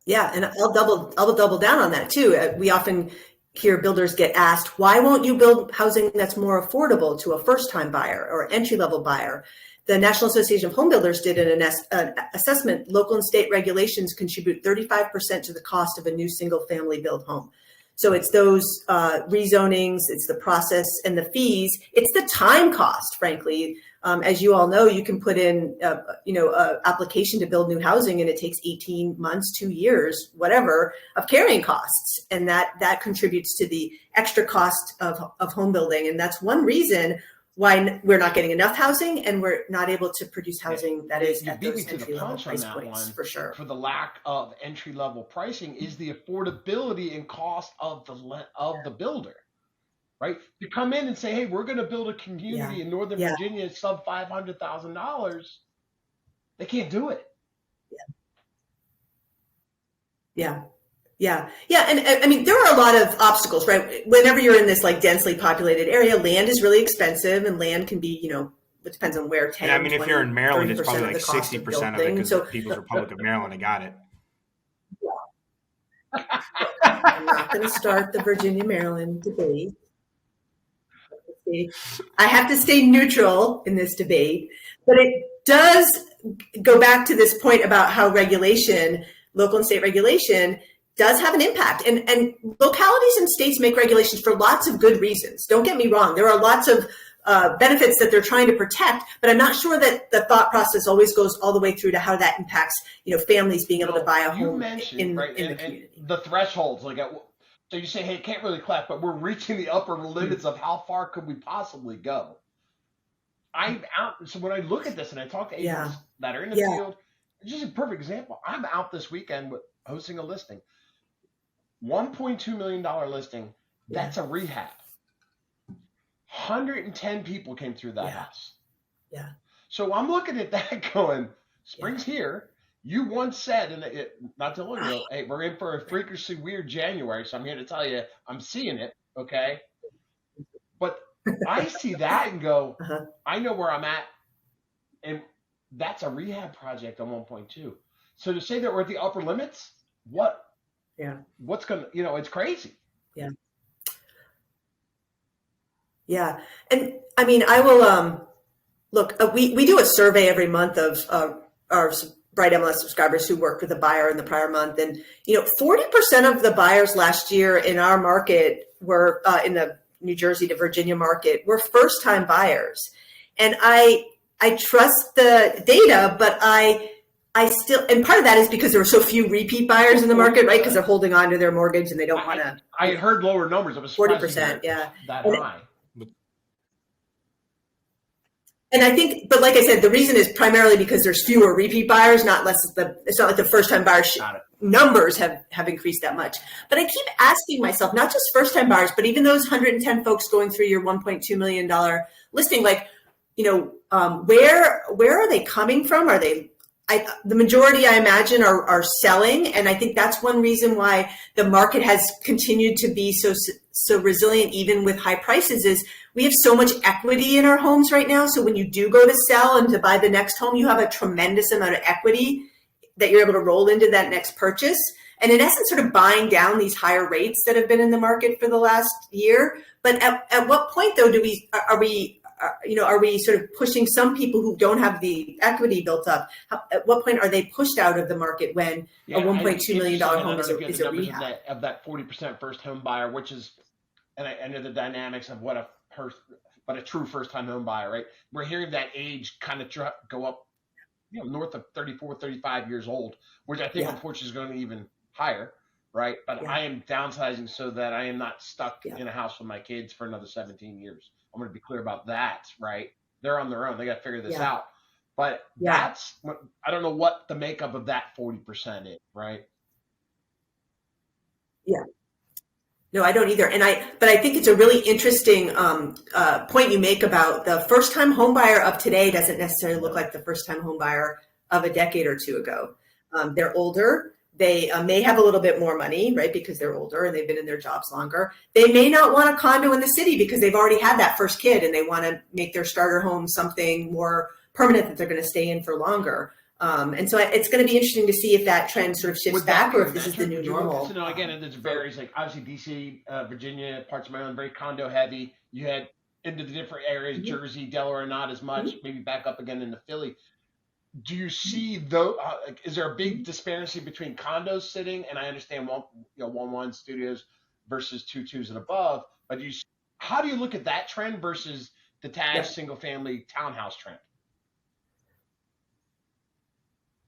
Yeah, and I'll double down on that too. We often hear builders get asked, why won't you build housing that's more affordable to a first-time buyer or entry-level buyer? The National Association of Home Builders did an assessment. Local and state regulations contribute 35% to the cost of a new single-family build home. So it's those rezonings, it's the process and the fees, it's the time cost, frankly. As you all know, you can put in, a application to build new housing, and it takes 18 months, 2 years, whatever, of carrying costs, and that contributes to the extra cost of home building, and that's one reason why we're not getting enough housing, and we're not able to produce housing that is at those entry-level price points, for sure. For the lack of entry-level pricing is the affordability and cost of the builder. Right, to come in and say, "Hey, we're going to build a community in Northern Virginia sub $500,000," they can't do it. Yeah, and I mean, there are a lot of obstacles, right? Whenever you're in this like densely populated area, land is really expensive, and land can be, it depends on where. 10, and I mean, 20, if you're in Maryland, it's probably like 60% of it because the People's Republic of Maryland, I got it. I'm not going to start the Virginia-Maryland debate. I have to stay neutral in this debate, but it does go back to this point about how regulation, local and state regulation, does have an impact. And localities and states make regulations for lots of good reasons. Don't get me wrong. There are lots of benefits that they're trying to protect, but I'm not sure that the thought process always goes all the way through to how that impacts, families being able to buy a home in the community. The thresholds, so you say, hey, it can't really collect, but we're reaching the upper limits of how far could we possibly go. So when I look at this and I talk to agents that are in the field, just a perfect example. I'm out this weekend hosting a listing, $1.2 million listing. That's a rehab. 110 people came through that house. Yeah. So I'm looking at that going, spring's here. You once said, not too long ago, hey, we're in for a freakishly weird January, so I'm here to tell you I'm seeing it, okay? But I see that and go, I know where I'm at, and that's a rehab project on 1.2. So to say that we're at the upper limits, what's going to, it's crazy. Yeah. Yeah. And I mean, I will, look, we do a survey every month of our Bright MLS subscribers who worked with a buyer in the prior month. And, 40% of the buyers last year in our market were in the New Jersey to Virginia market were first-time buyers. And I trust the data, but I still, and part of that is because there were so few repeat buyers in the market, right? Because they're holding on to their mortgage and they don't want to. I had heard lower numbers. It was 40%, that high. And I think, but like I said, the reason is primarily because there's fewer repeat buyers, it's not like the first time buyers numbers have increased that much. But I keep asking myself, not just first time buyers, but even those 110 folks going through your $1.2 million listing, where are they coming from? Are they, the majority, I imagine, are selling. And I think that's one reason why the market has continued to be so resilient, even with high prices, is we have so much equity in our homes right now. So when you do go to sell and to buy the next home, you have a tremendous amount of equity that you're able to roll into that next purchase. And in essence, sort of buying down these higher rates that have been in the market for the last year. But at what point, though, are we sort of pushing some people who don't have the equity built up? At what point are they pushed out of the market when a $1.2 million home is a rehab? Of that 40% first home buyer, which is, and I know the dynamics of what a true first time home buyer, right? We're hearing that age kind of go up, north of 34, 35 years old, which I think unfortunately is going to be even higher, right? But I am downsizing so that I am not stuck in a house with my kids for another 17 years. I'm going to be clear about that, right? They're on their own. They got to figure this out. But that's what, I don't know what the makeup of that 40% is, right? Yeah. No, I don't either. But I think it's a really interesting point you make about the first-time home buyer of today doesn't necessarily look like the first-time home buyer of a decade or two ago. They're older. They may have a little bit more money, right, because they're older and they've been in their jobs longer. They may not want a condo in the city because they've already had that first kid and they want to make their starter home something more permanent that they're going to stay in for longer. And so it's going to be interesting to see if that trend sort of shifts back or if this is the new normal. So again, it varies. Like obviously DC, Virginia, parts of Maryland, very condo heavy. You had into the different areas, Jersey, Delaware, not as much, maybe back up again into Philly. Do you see though? Is there a big disparity between condos sitting? And I understand 1-1 studios versus 2-2s and above. But how do you look at that trend versus detached single family townhouse trend?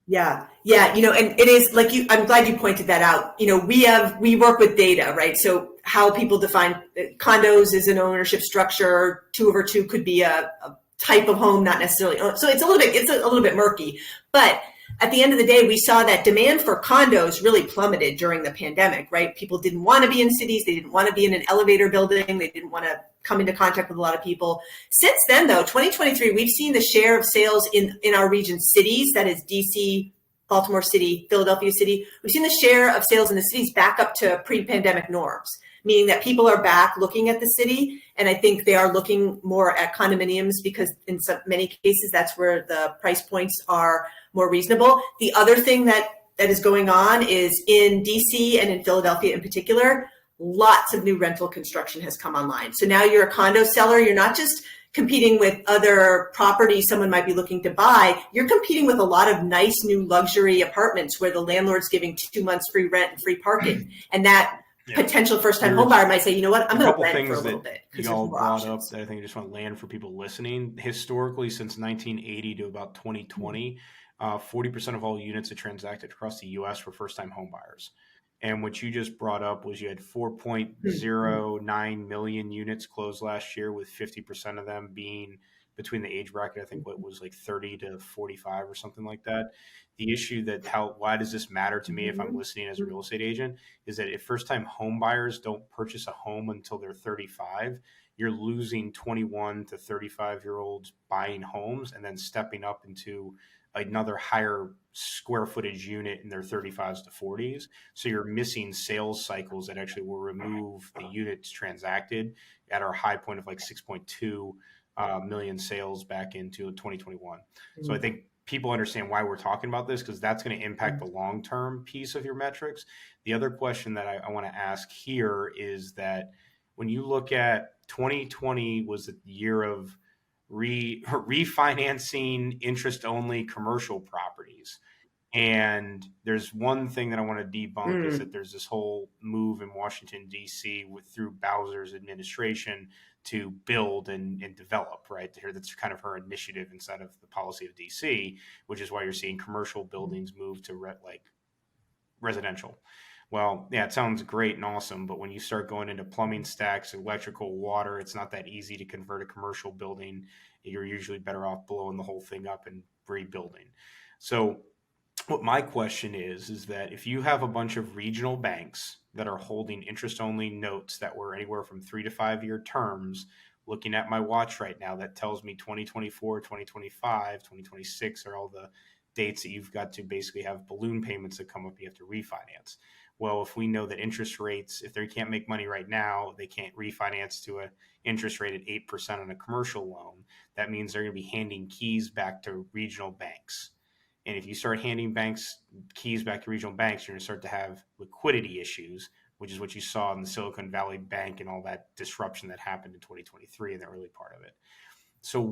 Yeah. And it is like I'm glad you pointed that out. We work with data, right? So how people define condos as an ownership structure, 2/2 could be a type of home, not necessarily. So it's a little bit murky, but at the end of the day, we saw that demand for condos really plummeted during the pandemic, right? People didn't want to be in cities. They didn't want to be in an elevator building. They didn't want to come into contact with a lot of people. Since then, though, 2023, we've seen the share of sales in our region cities, that is DC, Baltimore City, Philadelphia City. We've seen the share of sales in the cities back up to pre-pandemic norms, meaning that people are back looking at the city. And I think they are looking more at condominiums because in many cases, that's where the price points are more reasonable. The other thing that is going on is in DC and in Philadelphia in particular, lots of new rental construction has come online. So now you're a condo seller. You're not just competing with other properties someone might be looking to buy. You're competing with a lot of nice new luxury apartments where the landlord's giving 2 months free rent and free parking. And that potential first-time homebuyer might say, you know what, I'm going to rent for a little bit. You all brought up that I think I just want to land for people listening. Historically, since 1980 to about 2020, 40% of all units that transacted across the U.S. were first-time homebuyers. And what you just brought up was you had 4.09 million units closed last year, with 50% of them being between the age bracket, I think what was like 30 to 45 or something like that. The issue why does this matter to me if I'm listening as a real estate agent is that if first-time home buyers don't purchase a home until they're 35, you're losing 21 to 35-year-olds buying homes and then stepping up into another higher square footage unit in their 35s to 40s. So you're missing sales cycles that actually will remove the units transacted at our high point of like 6.2 million sales back into 2021. So I think people understand why we're talking about this, because that's going to impact the long-term piece of your metrics. The other question that I want to ask here is that when you look at 2020 was the year of refinancing interest-only commercial properties. And there's one thing that I want to debunk is that there's this whole move in Washington, D.C. through Bowser's administration to build and develop, right? That's kind of her initiative inside of the policy of D.C., which is why you're seeing commercial buildings move to residential. Well, yeah, it sounds great and awesome, but when you start going into plumbing stacks, electrical, water, it's not that easy to convert a commercial building. You're usually better off blowing the whole thing up and rebuilding. So what my question is that if you have a bunch of regional banks that are holding interest-only notes that were anywhere from 3 to 5 year terms, looking at my watch right now, that tells me 2024, 2025, 2026 are all the dates that you've got to basically have balloon payments that come up, you have to refinance. Well, if we know that interest rates, if they can't make money right now, they can't refinance to an interest rate at 8% on a commercial loan, that means they're going to be handing keys back to regional banks. And if you start handing keys back to regional banks, you're going to start to have liquidity issues, which is what you saw in the Silicon Valley Bank and all that disruption that happened in 2023 in the early part of it. So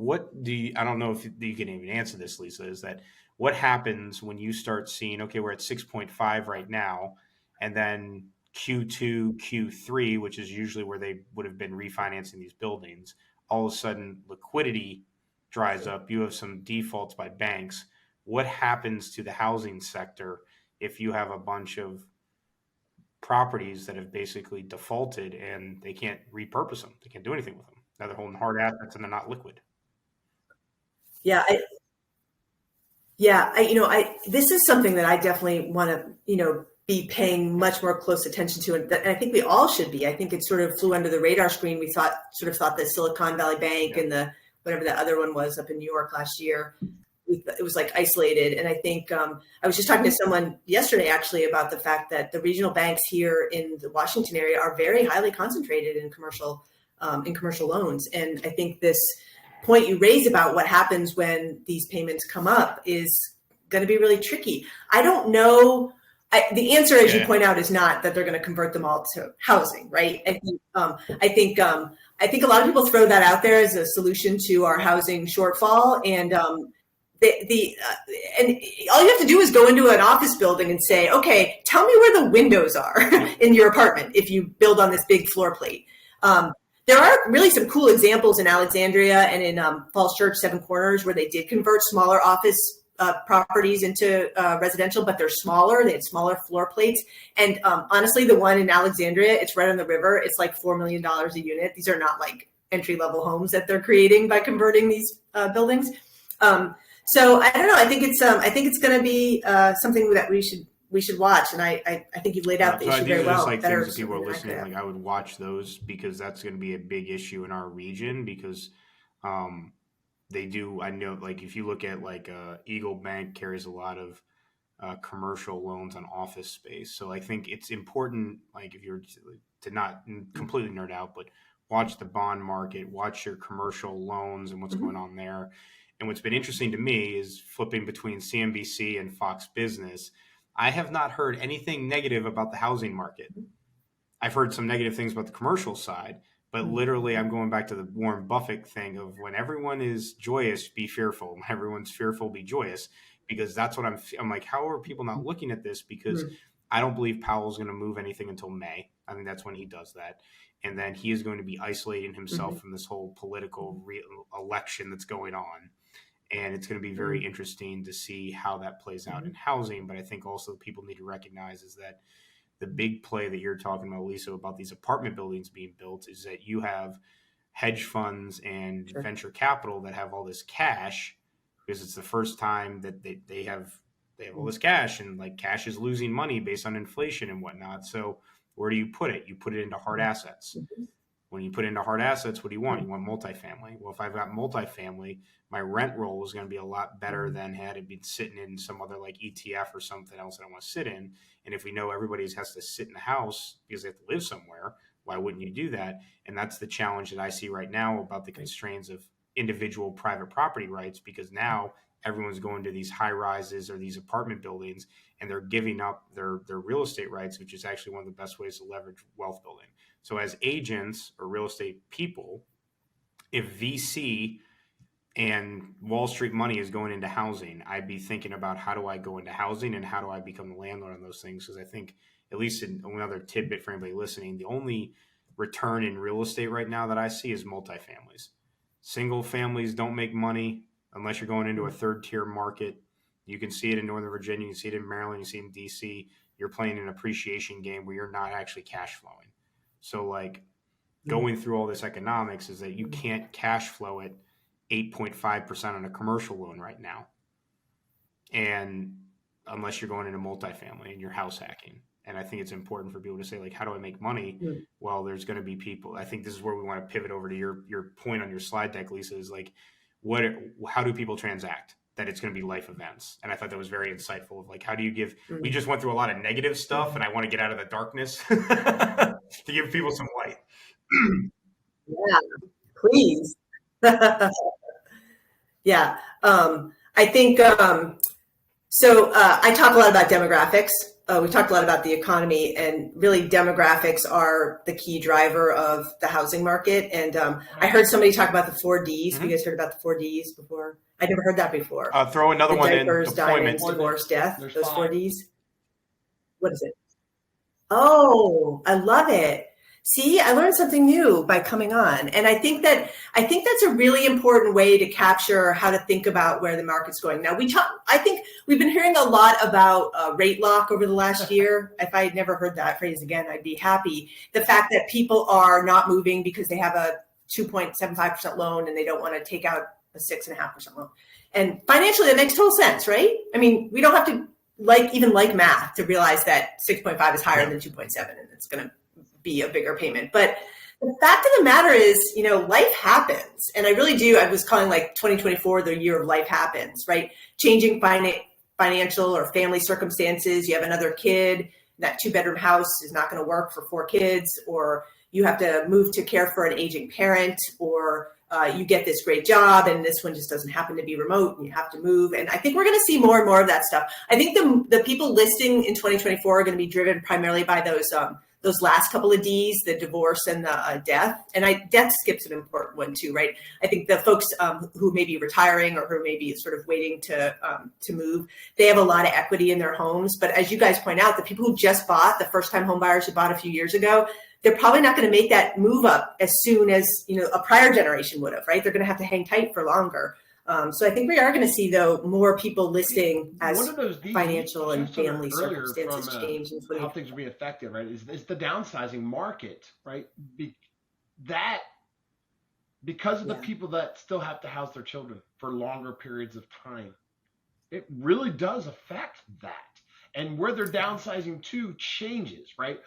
I don't know if you can even answer this, Lisa, is that what happens when you start seeing, okay, we're at 6.5 right now, and then Q2, Q3, which is usually where they would have been refinancing these buildings, all of a sudden liquidity dries up. You have some defaults by banks. What happens to the housing sector if you have a bunch of properties that have basically defaulted and they can't repurpose them? They can't do anything with them. Now they're holding hard assets and they're not liquid. This is something that I definitely want to, be paying much more close attention to. And I think we all should be. I think it sort of flew under the radar screen. We thought the Silicon Valley Bank and the, whatever the other one was up in New York last year, it was like isolated. And I think I was just talking to someone yesterday actually about the fact that the regional banks here in the Washington area are very highly concentrated in commercial loans. And I think this point you raise about what happens when these payments come up is going to be really tricky. I don't know. The answer, as you point out, is not that they're going to convert them all to housing, right? I think a lot of people throw that out there as a solution to our housing shortfall, and and all you have to do is go into an office building and say, okay, tell me where the windows are in your apartment if you build on this big floor plate. There are really some cool examples in Alexandria and in Falls Church, Seven Corners, where they did convert smaller office properties into residential, but they're smaller. They had smaller floor plates. And honestly, the one in Alexandria, it's right on the river. It's like $4 million a unit. These are not like entry-level homes that they're creating by converting these buildings. So I don't know. I think it's going to be something that we should watch. And I think you've laid out the issue very well. Just like things that people are listening, like I would watch those because that's going to be a big issue in our region because they do. I know, like if you look at like Eagle Bank carries a lot of commercial loans on office space. So I think it's important, like if you're to not completely nerd out, but watch the bond market, watch your commercial loans and what's going on there. And what's been interesting to me is flipping between CNBC and Fox Business. I have not heard anything negative about the housing market. I've heard some negative things about the commercial side, but literally I'm going back to the Warren Buffett thing of when everyone is joyous, be fearful. When everyone's fearful, be joyous, because that's what I'm like, how are people not looking at this? Because I don't believe Powell's going to move anything until May. I think that's when he does that. And then he is going to be isolating himself from this whole political election that's going on. And it's going to be very interesting to see how that plays out in housing. But I think also people need to recognize is that the big play that you're talking about, Lisa, about these apartment buildings being built is that you have hedge funds and venture capital that have all this cash because it's the first time that they have all this cash, and like cash is losing money based on inflation and whatnot. So where do you put it? You put it into hard assets. When you put into hard assets, what do you want? You want multifamily. Well, if I've got multifamily, my rent roll is going to be a lot better than had it been sitting in some other like ETF or something else that I want to sit in. And if we know everybody has to sit in the house because they have to live somewhere, why wouldn't you do that? And that's the challenge that I see right now about the constraints of individual private property rights, because now everyone's going to these high rises or these apartment buildings and they're giving up their real estate rights, which is actually one of the best ways to leverage wealth building. So as agents or real estate people, if VC and Wall Street money is going into housing, I'd be thinking about how do I go into housing and how do I become the landlord on those things? Because I think, at least in another tidbit for anybody listening, the only return in real estate right now that I see is multifamilies. Single families don't make money unless you're going into a third tier market. You can see it in Northern Virginia, you can see it in Maryland, you see it in DC. You're playing an appreciation game where you're not actually cash flowing. So like going through all this economics is that you can't cash flow at 8.5% on a commercial loan right now. And unless you're going into multifamily and you're house hacking. And I think it's important for people to say, like, how do I make money? Well, there's going to be people. I think this is where we want to pivot over to your point on your slide deck, Lisa, is like, how do people transact? That it's going to be life events. And I thought that was very insightful of like, how do you give, we just went through a lot of negative stuff and I want to get out of the darkness to give people some light. Yeah, please. Yeah. I think, so I talk a lot about demographics. We talked a lot about the economy, and really demographics are the key driver of the housing market. And I heard somebody talk about the 4Ds. Have you guys heard about the 4Ds before? I never heard that before. Throw another one in. Diapers, Deployment. diamonds, divorce, death. There's those 5. 4Ds. What is it? Oh, I love it. See, I learned something new by coming on. And I think that's a really important way to capture how to think about where the market's going. Now I think we've been hearing a lot about rate lock over the last year. If I had never heard that phrase again, I'd be happy. The fact that people are not moving because they have a 2.75% loan and they don't want to take out a 6.5% loan. And financially, that makes total sense, right? I mean, we don't have to like math to realize that 6.5 is higher than 2.7 and it's going to be a bigger payment. But the fact of the matter is, life happens. And I really do. I was calling like 2024 the year of life happens, right? Changing financial or family circumstances. You have another kid, that 2-bedroom house is not going to work for 4 kids, or you have to move to care for an aging parent, or you get this great job and this one just doesn't happen to be remote and you have to move. And I think we're going to see more and more of that stuff. I think the people listing in 2024 are going to be driven primarily by those last couple of Ds, the divorce and the death. And death skips an important one too, right? I think the folks who may be retiring or who may be sort of waiting to move, they have a lot of equity in their homes. But as you guys point out, the people who just bought, the first-time home buyers who bought a few years ago, they're probably not going to make that move up as soon as a prior generation would have, right? They're going to have to hang tight for longer. So I think we are going to see, though, more people listing as financial and family circumstances change. How things will be affected, right? Is the downsizing market, right? Because of the people that still have to house their children for longer periods of time, it really does affect that. And where they're downsizing to changes, right?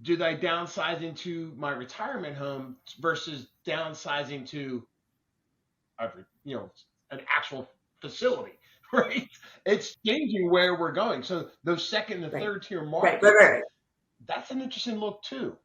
Do they downsize into my retirement home versus downsizing to an actual facility, right? It's changing where we're going. So those second and third tier markets, that's an interesting look too.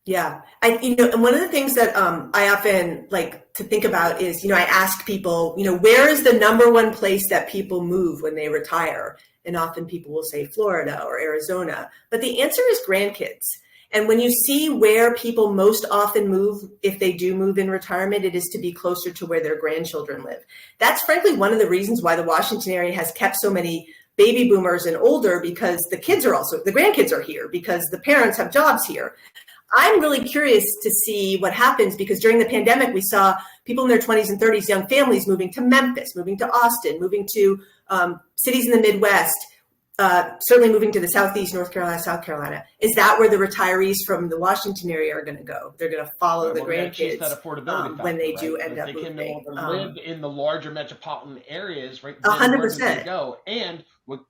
Yeah. And one of the things that I often like to think about is, I ask people, where is the number one place that people move when they retire? And often people will say Florida or Arizona, but the answer is grandkids. And when you see where people most often move, if they do move in retirement, it is to be closer to where their grandchildren live. That's frankly one of the reasons why the Washington area has kept so many baby boomers and older, because the grandkids are here because the parents have jobs here. I'm really curious to see what happens, because during the pandemic, we saw people in their 20s and 30s, young families moving to Memphis, moving to Austin, moving to cities in the Midwest, certainly moving to the Southeast, North Carolina, South Carolina. Is that where the retirees from the Washington area are going to go? They're going to follow the grandkids that affordability factor, when they do end up moving. They can no longer live in the larger metropolitan areas, right? 100%. Where do they go? And what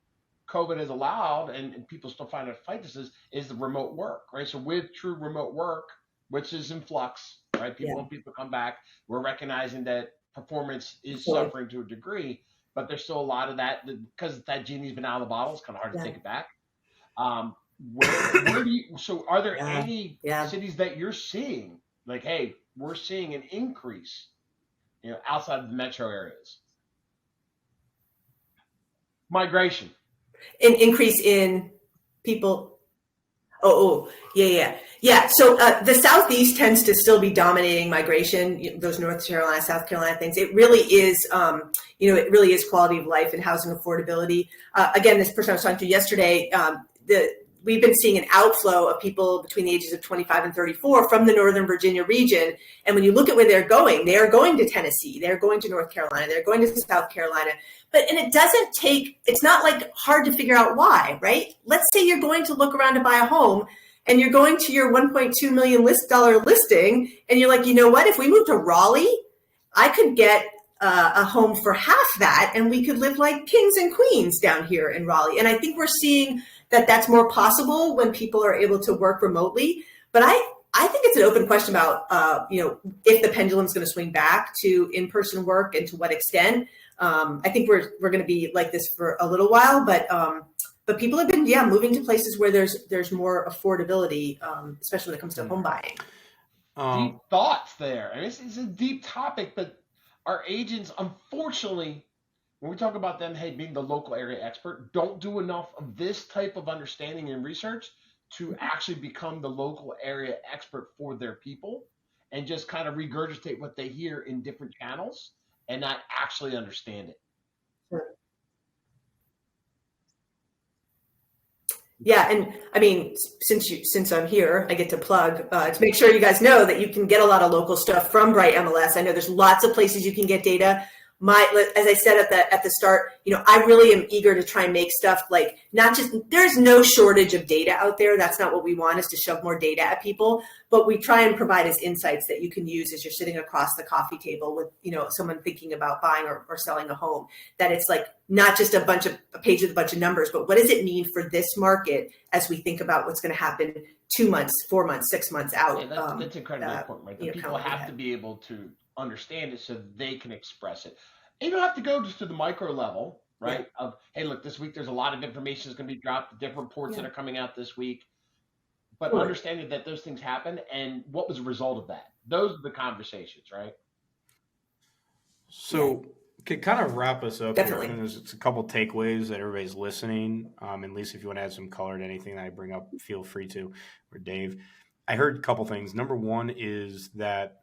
COVID has allowed, and people still find it fight this, is the remote work, right? So with true remote work, which is in flux, right? When people come back, we're recognizing that performance is suffering to a degree, but there's still a lot of that because that genie's been out of the bottle. It's kind of hard to take it back. So are there any cities that you're seeing like, hey, we're seeing an increase, outside of the metro areas? Migration. An increase in people. Yeah. So the Southeast tends to still be dominating migration. Those North Carolina, South Carolina things. It really is, it really is quality of life and housing affordability. Again, this person I was talking to yesterday, we've been seeing an outflow of people between the ages of 25 and 34 from the Northern Virginia region. And when you look at where they're going to Tennessee, they're going to North Carolina, they're going to South Carolina. And it's not like hard to figure out why, right? Let's say you're going to look around to buy a home and you're going to your $1.2 million listing and you're like, you know what, if we move to Raleigh, I could get a home for half that and we could live like kings and queens down here in Raleigh. And I think we're seeing that that's more possible when people are able to work remotely. But I think it's an open question about, if the pendulum's going to swing back to in-person work and to what extent. I think we're going to be like this for a little while, but people have been, moving to places where there's more affordability, especially when it comes to home buying. Deep thoughts there. I mean, it's a deep topic, but our agents, unfortunately, when we talk about them, being the local area expert, don't do enough of this type of understanding and research to actually become the local area expert for their people, and just kind of regurgitate what they hear in different channels and not actually understand it. Sure. Yeah, and I mean, since I'm here, I get to plug to make sure you guys know that you can get a lot of local stuff from Bright MLS. I know there's lots of places you can get data. As I said at the start, I really am eager to try and make stuff like there's no shortage of data out there. That's not what we want, is to shove more data at people, but we try and provide as insights that you can use as you're sitting across the coffee table with, someone thinking about buying or selling a home, that it's like not just a page with a bunch of numbers, but what does it mean for this market as we think about what's going to happen 2 months, 4 months, 6 months out. Yeah, that's incredibly important, right? The people have to be able to understand it so they can express it. And you don't have to go just to the micro level, right? Of, hey, look, this week there's a lot of information that's going to be dropped, the different reports that are coming out this week. but Totally. understanding that those things happen and what was the result of that. Those are the conversations, right? So, could kind of wrap us up here. Definitely. And there's a couple takeaways that everybody's listening. And Lisa, if you want to add some color to anything that I bring up, feel free to, or Dave. I heard a couple things. Number one is that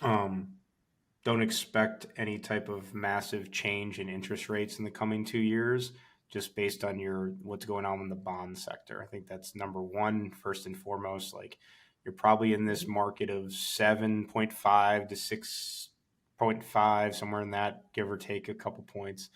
don't expect any type of massive change in interest rates in the coming 2 years, just based on what's going on in the bond sector. I think that's number one, first and foremost. Like, you're probably in this market of 7.5 to 6.5, somewhere in that, give or take a couple points,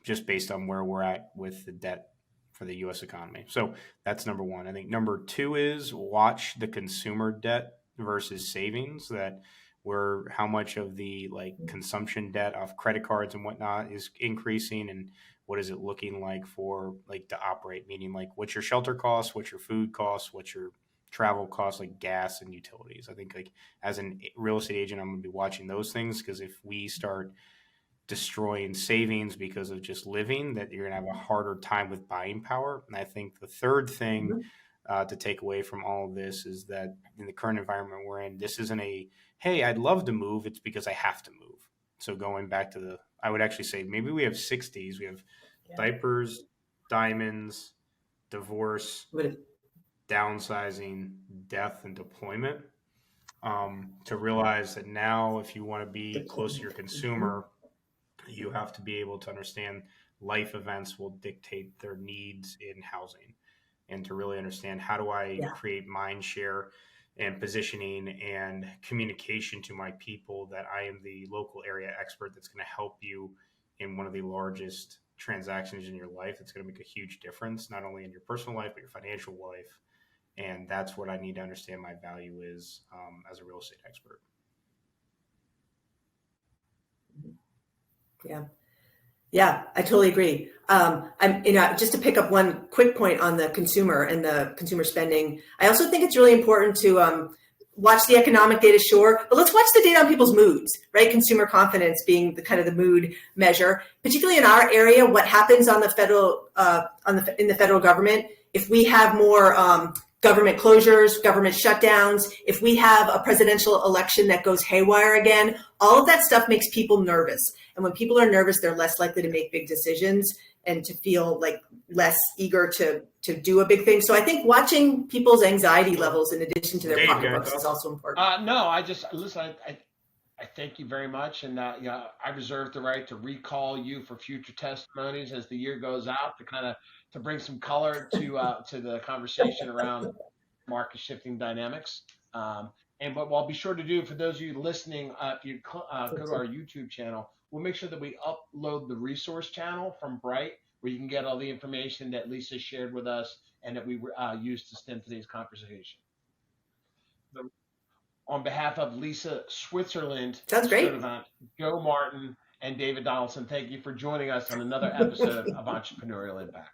just based on where we're at with the debt for the U.S. economy. So that's number one. I think number two is watch the consumer debt versus savings, that where how much of the like consumption debt off credit cards and whatnot is increasing, and what is it looking like for like to operate, meaning like what's your shelter costs, what's your food costs, what's your travel costs, like gas and utilities. I think like as a real estate agent, I'm going to be watching those things, because if we start destroying savings because of just living, that you're going to have a harder time with buying power. And I think the third thing to take away from all of this is that in the current environment we're in, this isn't a, hey, I'd love to move. It's because I have to move. So going back to I would actually say maybe we have 6Ds. We have diapers, diamonds, divorce, downsizing, death, and deployment. To realize that now, if you want to be close to your consumer, you have to be able to understand life events will dictate their needs in housing, and to really understand how do I create mind share and positioning and communication to my people, that I am the local area expert that's going to help you in one of the largest transactions in your life. It's going to make a huge difference, not only in your personal life, but your financial life. And that's what I need to understand my value is as a real estate expert. Yeah, I totally agree. I'm, just to pick up one quick point on the consumer and the consumer spending. I also think it's really important to watch the economic data, sure, but let's watch the data on people's moods, right? Consumer confidence being the kind of the mood measure, particularly in our area. What happens on the federal, in the federal government if we have more government closures, government shutdowns, if we have a presidential election that goes haywire again, all of that stuff makes people nervous. And when people are nervous, they're less likely to make big decisions and to feel like less eager to do a big thing. So I think watching people's anxiety levels in addition to their pocketbooks is also important. No, I thank you very much. And I reserve the right to recall you for future testimonies as the year goes out, to bring some color to the conversation around market shifting dynamics. And what I'll be sure to do for those of you listening, if you go to our YouTube channel, we'll make sure that we upload the resource channel from Bright, where you can get all the information that Lisa shared with us and that we used to stem today's conversation. On behalf of Lisa Switzerland, Sounds great. Joe Martin, and David Donaldson, thank you for joining us on another episode of Entrepreneurial Impact.